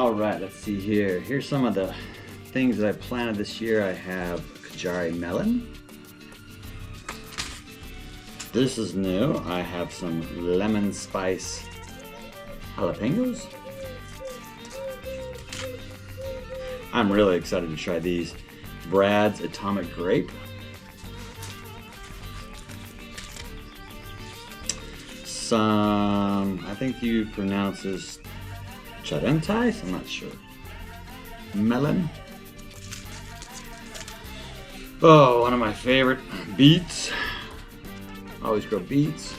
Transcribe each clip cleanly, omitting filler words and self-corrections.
All right, let's see here. Here's some of the things that I planted this year. I have Kajari melon. This is new. I have some lemon spice jalapenos. I'm really excited to try these. Brad's Atomic Grape. Some, I think you pronounce this charentais, I'm not sure. Melon. Oh, one of my favorite, beets. Always grow beets.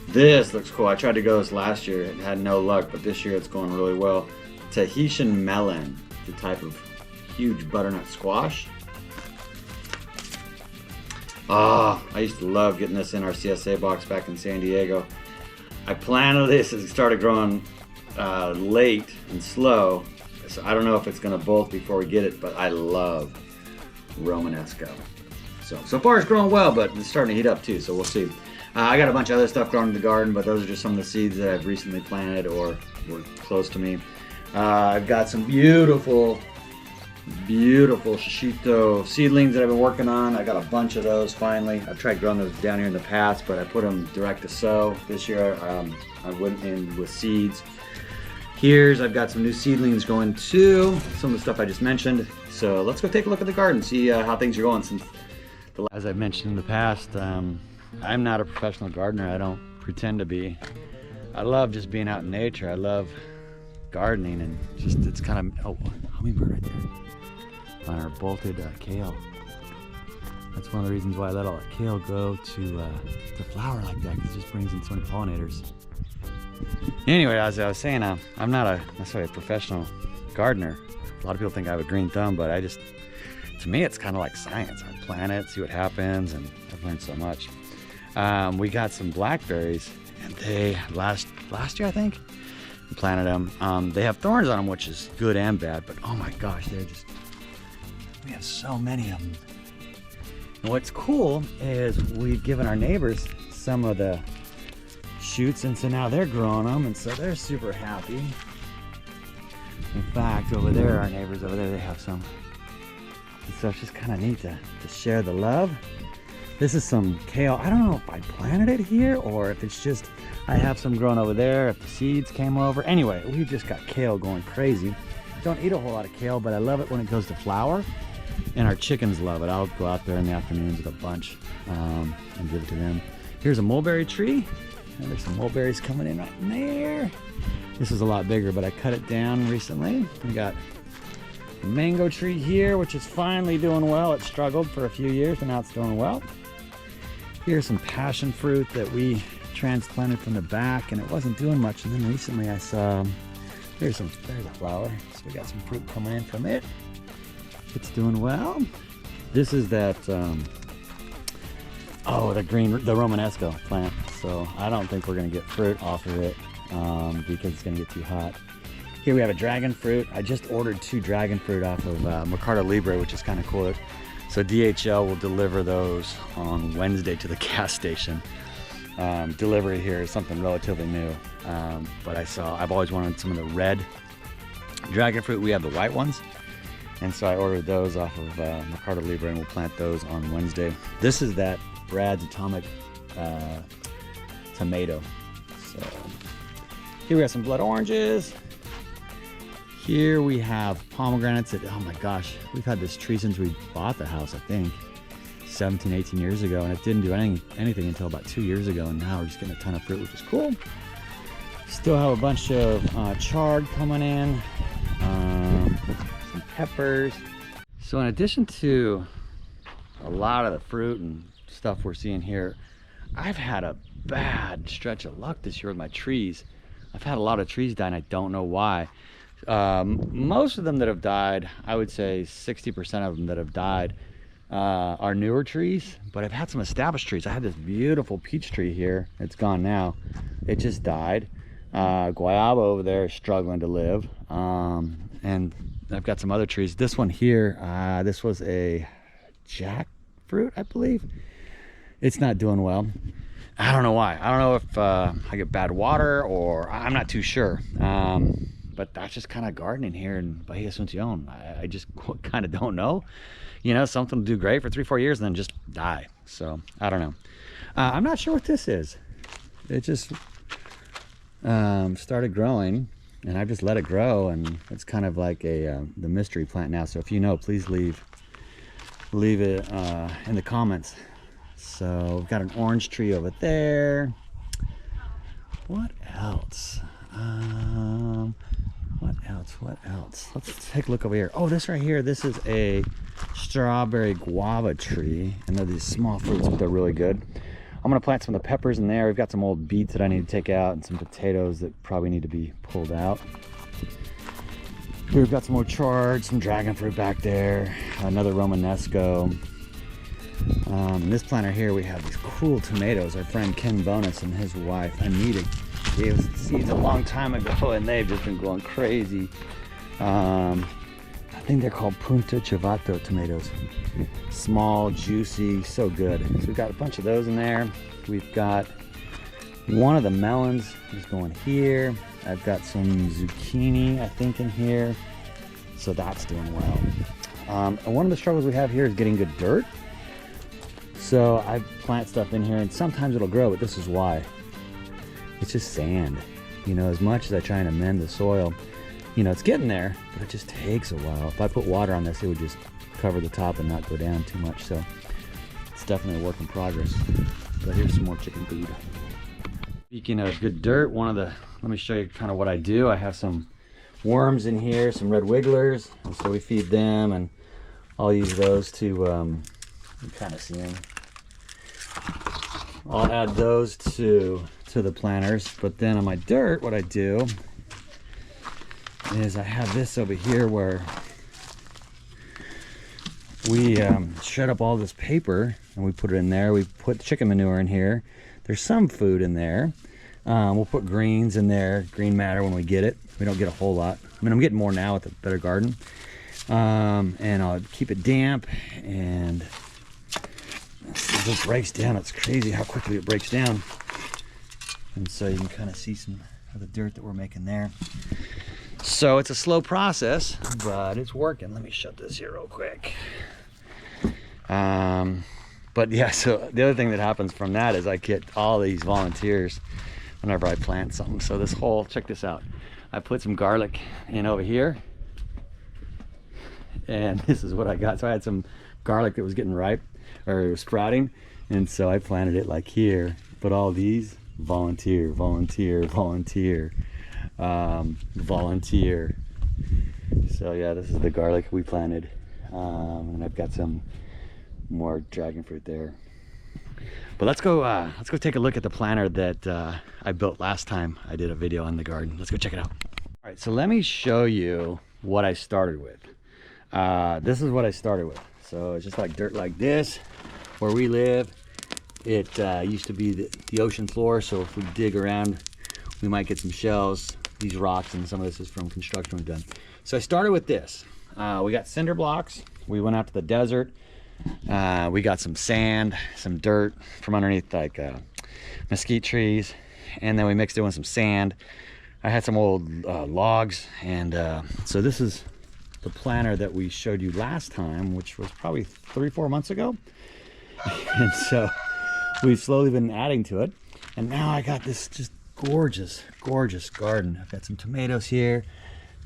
This looks cool. I tried to grow this last year and had no luck, but this year it's going really well. Tahitian melon, the type of huge butternut squash. Oh, I used to love getting this in our CSA box back in San Diego. I planted this, it started growing late and slow, so I don't know if it's gonna bolt before we get it, but I love Romanesco. So far it's growing well, but it's starting to heat up too, so we'll see. I got a bunch of other stuff growing in the garden, but those are just some of the seeds that I've recently planted or were close to me. I've got some beautiful shishito seedlings that I've been working on. I got a bunch of those finally. I've tried growing those down here in the past, but I put them direct to sow. This year I went in with seeds. I've got some new seedlings going too. Some of the stuff I just mentioned. So let's go take a look at the garden, see how things are going since as I've mentioned in the past, I'm not a professional gardener. I don't pretend to be. I love just being out in nature. I love gardening and just, it's kind of, oh, hummingbird right there on our bolted kale. That's one of the reasons why I let all that kale go to flower like that, because it just brings in so many pollinators. Anyway, as I was saying, I'm not necessarily a professional gardener. A lot of people think I have a green thumb, but to me, it's kind of like science. I plant it, see what happens, and I've learned so much. We got some blackberries, and they, last year I think, we planted them. They have thorns on them, which is good and bad, but oh my gosh, we have so many of them. And what's cool is we've given our neighbors some of the shoots, and so now they're growing them, and so they're super happy. In fact, over there, our neighbors over there, they have some. And so it's just kind of neat to share the love. This is some kale. I don't know if I planted it here or if it's just, I have some growing over there, if the seeds came over. Anyway, we've just got kale going crazy. Don't eat a whole lot of kale, but I love it when it goes to flower. And our chickens love it. I'll go out there in the afternoons with a bunch and give it to them. Here's a mulberry tree. And there's some mulberries coming in right in there. This is a lot bigger, but I cut it down recently. We got a mango tree here, which is finally doing well. It struggled for a few years, but now it's doing well. Here's some passion fruit that we transplanted from the back, and it wasn't doing much. And then recently I saw, there's a flower. So we got some fruit coming in from it. It's doing well. This is that, the Romanesco plant. So I don't think we're gonna get fruit off of it because it's gonna get too hot. Here we have a dragon fruit. I just ordered 2 dragon fruit off of Mercado Libre, which is kind of cool. So DHL will deliver those on Wednesday to the gas station. Delivery here is something relatively new, but I've always wanted some of the red dragon fruit. We have the white ones, and so I ordered those off of Mercado Libre, and we'll plant those on Wednesday. This is that Brad's Atomic tomato. So here we have some blood oranges. Here we have pomegranates that, oh my gosh, we've had this tree since we bought the house, I think 17, 18 years ago, and it didn't do anything until about 2 years ago, and now we're just getting a ton of fruit, which is cool. Still have a bunch of chard coming in, some peppers. So in addition to a lot of the fruit and stuff we're seeing here, I've had a bad stretch of luck this year with my trees. I've had a lot of trees die, and I don't know why. Most of them that have died, I would say 60% of them that have died are newer trees, but I've had some established trees. I had this beautiful peach tree here. It's gone now. It just died. Guayaba over there is struggling to live. And I've got some other trees. This one here, this was a jackfruit, I believe. It's not doing well. I don't know why. I don't know if I get bad water or I'm not too sure. but that's just kind of gardening here in Bahia Asuncion. I just kind of don't know. You know, something will do great for 3-4 years and then just die. So I don't know. I'm not sure what this is. It just started growing, and I just let it grow, and it's kind of like the mystery plant now. So if you know, please leave it in the comments. So we've got an orange tree over there. What else? What else? Let's take a look over here. Oh, this right here, this is a strawberry guava tree, and they're these small fruits, but they're really good. I'm gonna plant some of the peppers in there. We've got some old beets that I need to take out, and some potatoes that probably need to be pulled out. We've got some more chard, some dragon fruit back there, another Romanesco. In this planter here, we have these cool tomatoes. Our friend Ken Bonus and his wife Anita gave us the seeds a long time ago, and they've just been going crazy. I think they're called Punta Chivato tomatoes. Small, juicy, so good. So we've got a bunch of those in there. We've got one of the melons is going here. I've got some zucchini, I think, in here. So that's doing well. And one of the struggles we have here is getting good dirt. So I plant stuff in here, and sometimes it'll grow, but this is why. It's just sand. You know, as much as I try and amend the soil, you know, it's getting there, but it just takes a while. If I put water on this, it would just cover the top and not go down too much. So it's definitely a work in progress. But here's some more chicken feed. Speaking of good dirt, let me show you kind of what I do. I have some worms in here, some red wigglers, and so we feed them, and I'll use those to, you kind of see them. I'll add those to the planters, but then on my dirt, what I do is I have this over here where we shred up all this paper and we put it in there. We put chicken manure in here. There's some food in there. We'll put greens in there, green matter when we get it. We don't get a whole lot. I mean, I'm getting more now with the better garden. And I'll keep it damp, and it just breaks down. It's crazy how quickly it breaks down. And so you can kind of see some of the dirt that we're making there. So it's a slow process, but it's working. Let me shut this here real quick. But yeah, so the other thing that happens from that is I get all these volunteers whenever I plant something. So this whole, check this out. I put some garlic in over here, and this is what I got. So I had some garlic that was getting ripe, or it was sprouting, and so I planted it like here. But all these volunteer. So yeah, this is the garlic we planted, and I've got some more dragon fruit there. But let's go take a look at the planter that I built last time I did a video on the garden. Let's go check it out. All right, so let me show you what I started with. This is what I started with. So it's just like dirt like this where we live. It used to be the ocean floor, so if we dig around, we might get some shells, these rocks, and some of this is from construction we've done. So I started with this. We got cinder blocks. We went out to the desert. We got some sand, some dirt from underneath like mesquite trees, and then we mixed it with some sand. I had some old logs, and so this is the planter that we showed you last time, which was probably 3-4 months ago. And so we've slowly been adding to it, and now I got this just gorgeous garden. I've got some tomatoes here.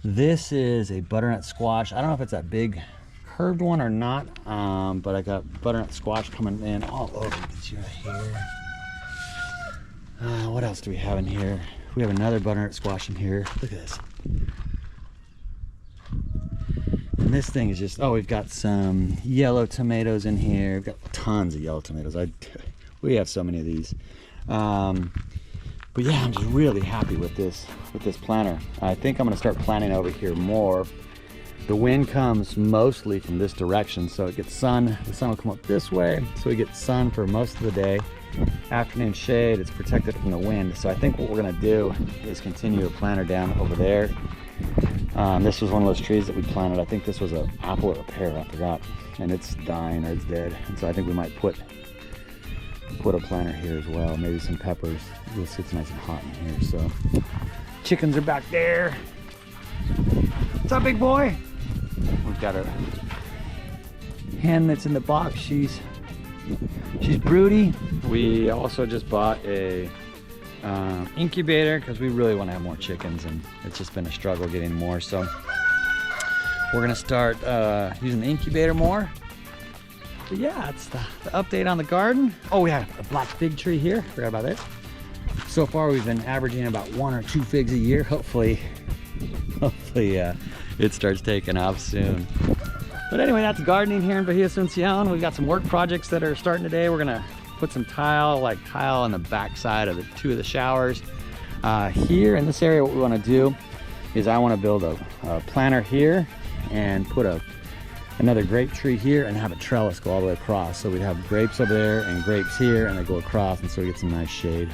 This is a butternut squash. I don't know if it's that big curved one or not, but I got butternut squash coming in all over. You can see right here. What else do we have in here? We have another butternut squash in here. Look at this. And this thing is just, oh, we've got some yellow tomatoes in here. We've got tons of yellow tomatoes. We have so many of these. But yeah, I'm just really happy with this planter. I think I'm gonna start planting over here more. The wind comes mostly from this direction, so it gets sun. The sun will come up this way, so we get sun for most of the day. Afternoon shade, it's protected from the wind. So I think what we're gonna do is continue to planter down over there. This was one of those trees that we planted. I think this was an apple or a pear, I forgot. And it's dying, or it's dead. And so I think we might put a planter here as well. Maybe some peppers. This gets nice and hot in here. So chickens are back there. What's up, big boy? We've got a hen that's in the box. She's broody. We also just bought a incubator because we really want to have more chickens, and it's just been a struggle getting more. So we're gonna start using the incubator more. But yeah, it's the update on the garden. Oh, we had a black fig tree here. Forgot about it. So far, we've been averaging about 1 or 2 figs a year. Hopefully, it starts taking off soon. But anyway, that's gardening here in Bahia Asuncion. We've got some work projects that are starting today. We're gonna put some tile on the back side of 2 of the showers. Here in this area, what we wanna do is I wanna build a planter here and put another grape tree here and have a trellis go all the way across. So we'd have grapes over there and grapes here, and they go across, and so we get some nice shade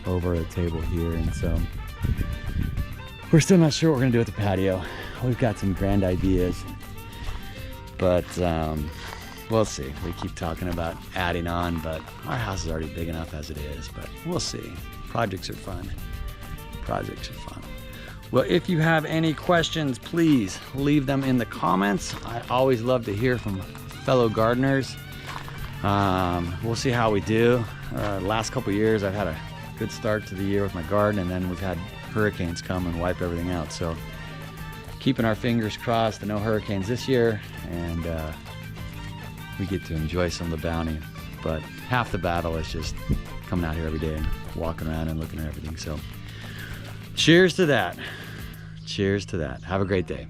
over the table here. And so we're still not sure what we're gonna do with the patio. We've got some grand ideas, but we'll see. We keep talking about adding on, but our house is already big enough as it is, but we'll see. Projects are fun. Projects are fun. Well, if you have any questions, please leave them in the comments. I always love to hear from fellow gardeners. We'll see how we do. Last couple years, I've had a good start to the year with my garden, and then we've had hurricanes come and wipe everything out. So keeping our fingers crossed that no hurricanes this year, and we get to enjoy some of the bounty. But half the battle is just coming out here every day and walking around and looking at everything. So cheers to that. Cheers to that. Have a great day.